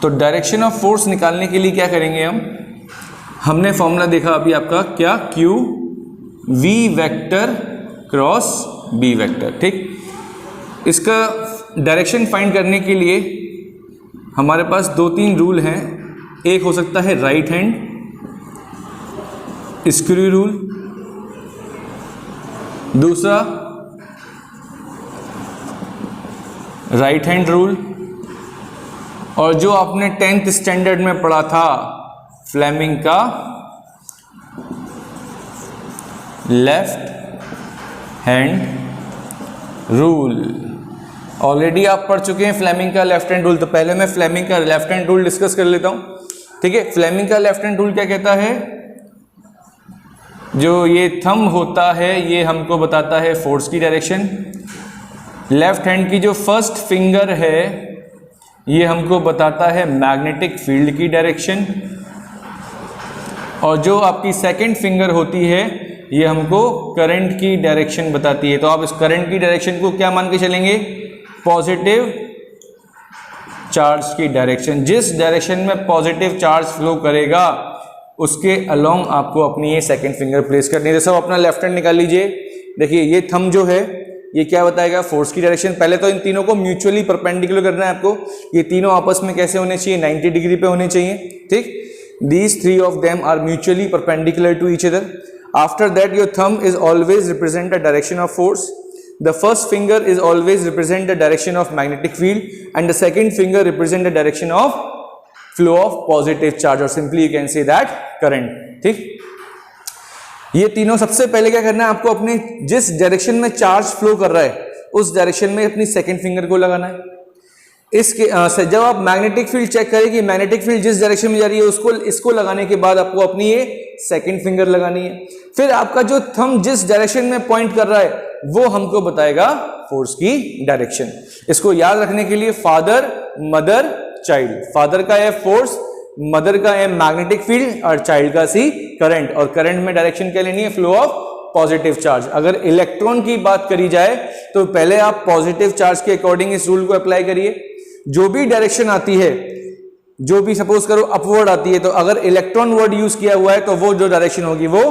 तो डायरेक्शन ऑफ फोर्स निकालने के लिए क्या करेंगे हमने फॉर्मूला देखा अभी आपका क्या, Q V vector cross B vector, ठीक। इसका डायरेक्शन फाइंड करने के लिए हमारे पास 2-3 रूल हैं। एक हो सकता है राइट हैंड स्क्रू रूल, दूसरा राइट हैंड रूल, और जो आपने 10th स्टैंडर्ड में पढ़ा था फ्लेमिंग का लेफ्ट हैंड रूल। ऑलरेडी आप पढ़ चुके हैं फ्लेमिंग का लेफ्ट हैंड रूल, तो पहले मैं फ्लेमिंग का लेफ्ट हैंड रूल डिस्कस कर लेता हूं। ठीक है, फ्लेमिंग का लेफ्ट हैंड रूल क्या कहता है, जो ये थंब होता है ये हमको बताता है फोर्स की डायरेक्शन, लेफ्ट हैंड की जो फर्स्ट फिंगर है ये हमको बताता है मैग्नेटिक फील्ड की डायरेक्शन, और जो आपकी सेकंड फिंगर होती है ये हमको करंट की डायरेक्शन बताती है। तो आप इस करंट की डायरेक्शन को क्या मान के चलेंगे, पॉजिटिव चार्ज की डायरेक्शन। जिस डायरेक्शन में पॉजिटिव चार्ज फ्लो करेगा उसके अलोंग आपको अपनी ये सेकंड फिंगर प्लेस करनी है। जैसे आप अपना लेफ्ट हैंड निकाल लीजिए, देखिए ये थंब जो है ये क्या बताएगा, फोर्स की डायरेक्शन। पहले तो इन तीनों को म्यूचुअली परपेंडिकुलर करना है आपको, ये तीनों आपस में कैसे होने चाहिए, 90 डिग्री पे होने चाहिए। ठीक, these three of them are mutually perpendicular to each other. After that your thumb is always represent the direction of force, the first finger is always represent the direction of magnetic field, and the second finger represent the direction of flow of positive charge, or simply you can say that current. ठीक, ये तीनों सबसे पहले क्या करना है आपको, अपने जिस डायरेक्शन में चार्ज फ्लो कर रहा है उस डायरेक्शन में अपनी सेकंड फिंगर को लगाना है। इसके जब आप मैग्नेटिक फील्ड चेक करेंगे, मैग्नेटिक फील्ड जिस डायरेक्शन में जा रही है उसको इसको लगाने के बाद आपको अपनी ये सेकंड फिंगर लगानी है। फिर आपका जो थंब जिस डायरेक्शन में पॉइंट कर रहा है वो हमको बताएगा फोर्स की डायरेक्शन। इसको याद रखने के लिए फादर मदर चाइल्ड, फादर का है फोर्स, मदर का है मैग्नेटिक फील्ड और चाइल्ड का सी करंट, और करंट में डायरेक्शन क्या लेनी है, फ्लो ऑफ पॉजिटिव चार्ज। अगर इलेक्ट्रॉन की बात करी जाए तो पहले आप पॉजिटिव चार्ज के अकॉर्डिंग इस रूल को अप्लाई करिए। जो भी डायरेक्शन आती है, जो भी सपोज करो अपवर्ड आती है, तो अगर इलेक्ट्रॉन वर्ड यूज किया हुआ है तो वो जो डायरेक्शन होगी वो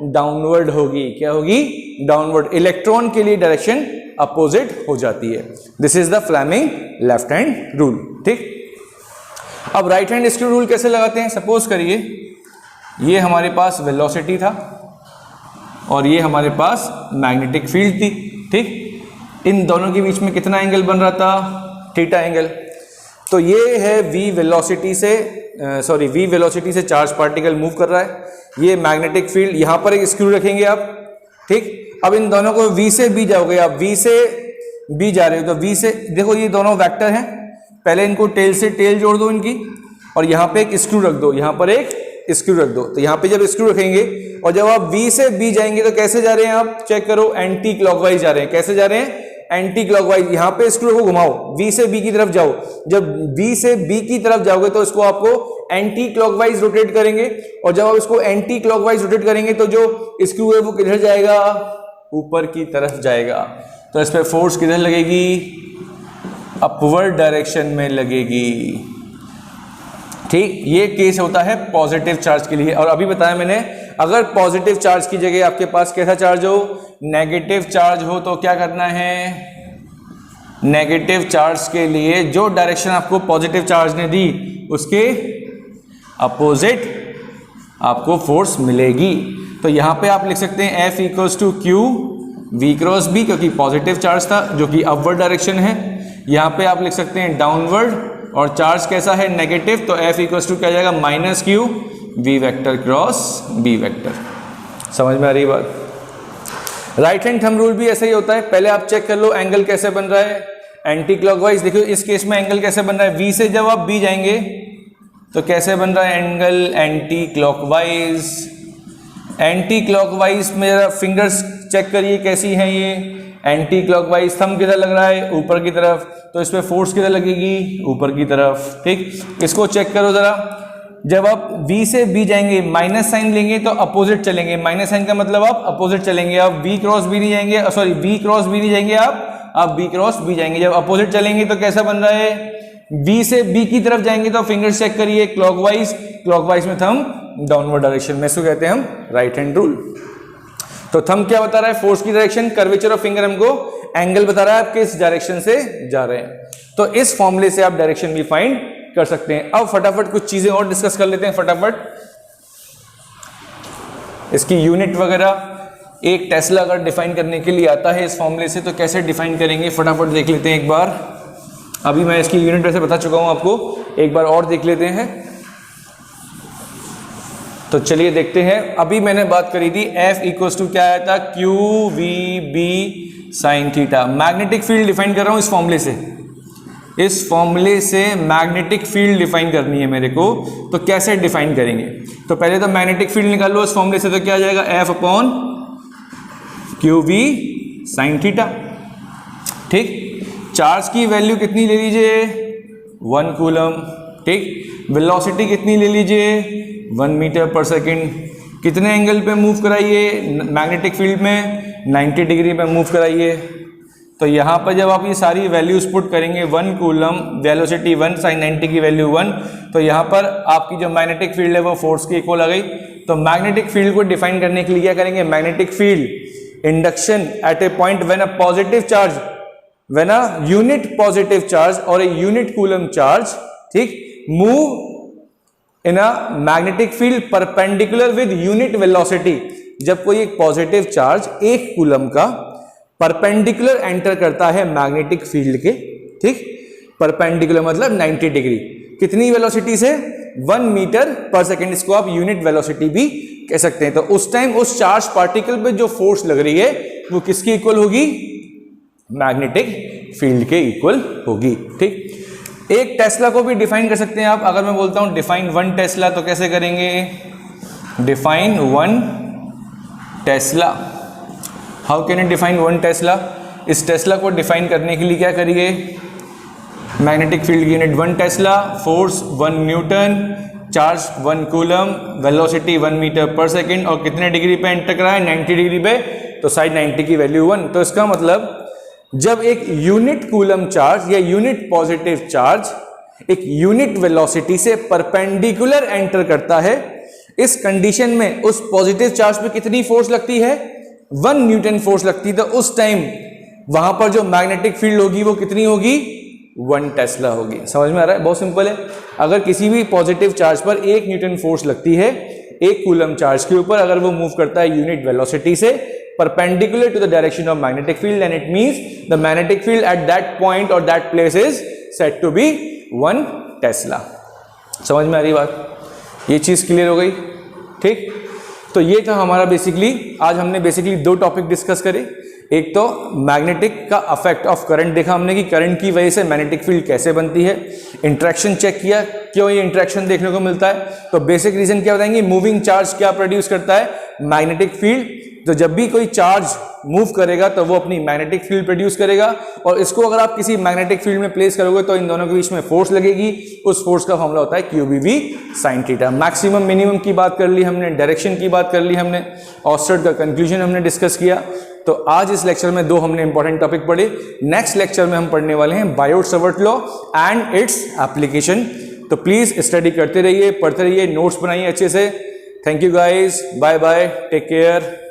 डाउनवर्ड होगी। क्या होगी, डाउनवर्ड। इलेक्ट्रॉन के लिए डायरेक्शन अपोजिट हो जाती है। This is the Fleming left hand rule. ठीक, अब राइट हैंड स्क्रू रूल कैसे लगाते हैं, सपोज करिए ये हमारे पास वेलोसिटी था और ये हमारे पास मैग्नेटिक फील्ड थी। ठीक, इन दोनों के बीच में कितना एंगल बन रहा था, थीटा एंगल। तो ये है v वेलोसिटी से चार्ज पार्टिकल मूव कर रहा है, ये मैग्नेटिक फील्ड, यहां पर एक स्क्रू रखेंगे आप। ठीक, अब इन दोनों को v से b जाओगे आप, v से b जा रहे हो तो v से, देखो ये दोनों वेक्टर हैं, पहले इनको टेल से टेल जोड़ दो इनकी, और यहाँ पे एक स्क्रू रख दो, यहाँ पर एक स्क्रू रख दो। तो यहाँ पे जब स्क्रू रखेंगे और जब आप v से b जाएंगे तो कैसे जा रहे हैं आप चेक करो, एंटी क्लॉकवाइज जा रहे हैं। कैसे जा रहे हैं, एंटी क्लॉकवाइज। यहाँ पे स्क्रू को घुमाओ, v से b की तरफ जाओ। जब v से b की तरफ जाओगे तो इसको आपको एंटी क्लॉकवाइज रोटेट करेंगे, और जब आप इसको एंटी क्लॉकवाइज रोटेट करेंगे तो जो स्क्रू है वो किधर जाएगा, ऊपर की तरफ जाएगा। तो इस पर फोर्स किधर लगेगी, अपवर्ड डायरेक्शन में लगेगी। ठीक, ये केस होता है पॉजिटिव चार्ज के लिए। और अभी बताया मैंने, अगर पॉजिटिव चार्ज की जगह आपके पास कैसा चार्ज हो, नेगेटिव चार्ज हो, तो क्या करना है, नेगेटिव चार्ज के लिए जो डायरेक्शन आपको पॉजिटिव चार्ज ने दी उसके अपोजिट आपको फोर्स मिलेगी। तो यहां पे आप लिख सकते हैं F equals to Q V cross B, क्योंकि पॉजिटिव चार्ज था जो कि अपवर्ड डायरेक्शन है। यहाँ पे आप लिख सकते हैं डाउनवर्ड, और चार्ज कैसा है, नेगेटिव, तो F इक्वल्स टू क्या जाएगा, minus Q V vector cross B vector. समझ में आ रही बात। राइट हैंड थंब रूल भी ऐसा ही होता है। पहले आप चेक कर लो एंगल कैसे बन रहा है, एंटी क्लॉकवाइज। देखो इस केस में एंगल कैसे बन रहा है, V से जब आप B जाएंगे तो कैसे बन रहा है angle, anti clockwise. Anti clockwise मेरा फिंगर्स चेक करिए कैसी है ये, एंटी क्लॉकवाइज। थंब किधर लग रहा है, ऊपर की तरफ, तो इस पे फोर्स किधर लगेगी, ऊपर की तरफ। ठीक, इसको चेक करो जरा। जब आप V से B जाएंगे, माइनस साइन लेंगे तो अपोजिट चलेंगे। माइनस साइन का मतलब आप अपोजिट चलेंगे, आप V क्रॉस B नहीं जाएंगे, सॉरी V क्रॉस B नहीं जाएंगे, आप B क्रॉस B जाएंगे। जब अपोजिट चलेंगे तो कैसा बन रहा है, V से B की तरफ जाएंगे तो फिंगर्स चेक करिए क्लॉकवाइज, क्लॉकवाइज में थंब डाउनवर्ड डायरेक्शन में। इसको कहते हैं हम राइट हैंड रूल। तो थंब क्या बता रहा है, फोर्स की डायरेक्शन, कर्वेचर ऑफ फिंगर हमको एंगल बता रहा है आप किस डायरेक्शन से जा रहे हैं। तो इस फॉर्मूले से आप डायरेक्शन भी फाइंड कर सकते हैं। अब फटाफट कुछ चीजें और डिस्कस कर लेते हैं फटाफट, इसकी यूनिट वगैरह। एक टेस्ला अगर डिफाइन करने के लिए आता है इस फॉर्मूले से तो कैसे डिफाइन करेंगे फटाफट देख लेते हैं एक बार। अभी मैं इसकी यूनिट वैसे बता चुका हूं आपको, एक बार और देख लेते हैं। तो चलिए देखते हैं। अभी मैंने बात करी थी F इक्वल्स टू क्या आया था, Q V B sine theta. Magnetic field define कर रहा हूं इस फॉर्मूले से, इस फॉर्मूले से मैग्नेटिक फील्ड डिफाइन करनी है मेरे को। तो कैसे डिफाइन करेंगे? तो पहले तो मैग्नेटिक फील्ड निकाल लो इस फॉर्मूले से, तो क्या आ जाएगा F upon Q V sine theta. ठीक, चार्ज की वैल्यू कितनी ले लीजिए 1 कूलम। ठीक, वेलोसिटी कितनी ले लीजिए 1 मीटर पर सेकेंड। कितने एंगल पे मूव कराइए मैग्नेटिक फील्ड में 90 डिग्री पे मूव कराइए। तो यहाँ पर जब आप ये सारी वैल्यूज पुट करेंगे 1 कूलम, वेलोसिटी 1, साइन 90 की वैल्यू 1, तो यहाँ पर आपकी जो मैग्नेटिक फील्ड है वो फोर्स की इक्वल आ गई। तो मैग्नेटिक फील्ड को डिफाइन करने के लिए क्या करेंगे? Magnetic field induction eight A point when a positive charge, when a unit positive charge और ए यूनिट कूलम चार्ज, ठीक, move in a magnetic field perpendicular with unit velocity. जब कोई एक पॉजिटिव चार्ज 1 कूलम का perpendicular enter करता है magnetic field के, ठीक, परपेंडिकुलर मतलब 90 डिग्री, कितनी वेलोसिटी से 1 मीटर पर सेकेंड, इसको आप यूनिट वेलोसिटी भी कह सकते हैं। तो उस टाइम उस चार्ज पार्टिकल पे जो फोर्स लग रही है वो किसकी इक्वल होगी? मैग्नेटिक फील्ड के इक्वल होगी। ठीक, एक टेस्ला को भी डिफाइन कर सकते हैं आप। अगर मैं बोलता हूं डिफाइन 1 टेस्ला, तो कैसे करेंगे? Define 1 tesla. How can you define 1 tesla? इस टेस्ला को डिफाइन करने के लिए क्या करिए? मैग्नेटिक फील्ड की unit 1 tesla, force 1 newton, charge 1 coulomb, velocity 1 metre पर सेकेंड, और कितने डिग्री पे एंटर करा है? 90 डिग्री पे। तो साइड 90 की वैल्यू 1। तो इसका मतलब जब एक यूनिट कूलम चार्ज या यूनिट पॉजिटिव चार्ज एक यूनिट वेलोसिटी से परपेंडिकुलर एंटर करता है, इस कंडीशन में उस पॉजिटिव चार्ज पे कितनी फोर्स लगती है? 1 न्यूटन फोर्स लगती है। तो उस टाइम वहां पर जो मैग्नेटिक फील्ड होगी वो कितनी होगी? 1 टेस्ला होगी। समझ में आ रहा है? बहुत सिंपल है। अगर किसी भी पॉजिटिव चार्ज पर 1 न्यूटन फोर्स लगती है 1 कूलम चार्ज के ऊपर, अगर वो मूव करता है यूनिट वेलोसिटी से perpendicular to the direction of magnetic field, and it means the magnetic field at that point or that place is said to be 1 Tesla. समझ में आ रही बात? ये चीज क्लियर हो गई? ठीक, तो ये था हमारा बेसिकली, आज हमने बेसिकली 2 टॉपिक डिस्कस करे। एक तो मैग्नेटिक का अफेक्ट ऑफ करंट देखा हमने कि करंट की वजह से मैग्नेटिक फील्ड कैसे बनती है, इंट्रैक्शन चेक किया क्यों ये इंट्रैक्शन देखने को मिलता है। तो बेसिक रीजन क्या बताएंगे? मूविंग चार्ज क्या प्रोड्यूस करता है? Magnetic field. तो जब भी कोई चार्ज मूव करेगा तो वो अपनी मैग्नेटिक फील्ड प्रोड्यूस करेगा, और इसको अगर आप किसी मैग्नेटिक फील्ड में प्लेस करोगे तो इन दोनों के बीच में फोर्स लगेगी। उस फोर्स का फॉर्मूला होता है QBV sine theta. Maximum minimum की बात कर ली हमने, डायरेक्शन की बात कर ली हमने, ऑस्टर्ड का कंक्लूजन हमने डिस्कस किया। तो आज इस लेक्चर में 2 हमने इंपॉर्टेंट टॉपिक पढ़े। नेक्स्ट लेक्चर में हम पढ़ने वाले हैं Biot Savart law and its application. तो प्लीज स्टडी करते रहिए, पढ़ते रहिए, नोट्स बनाइए अच्छे से। Thank you guys, bye bye, take care.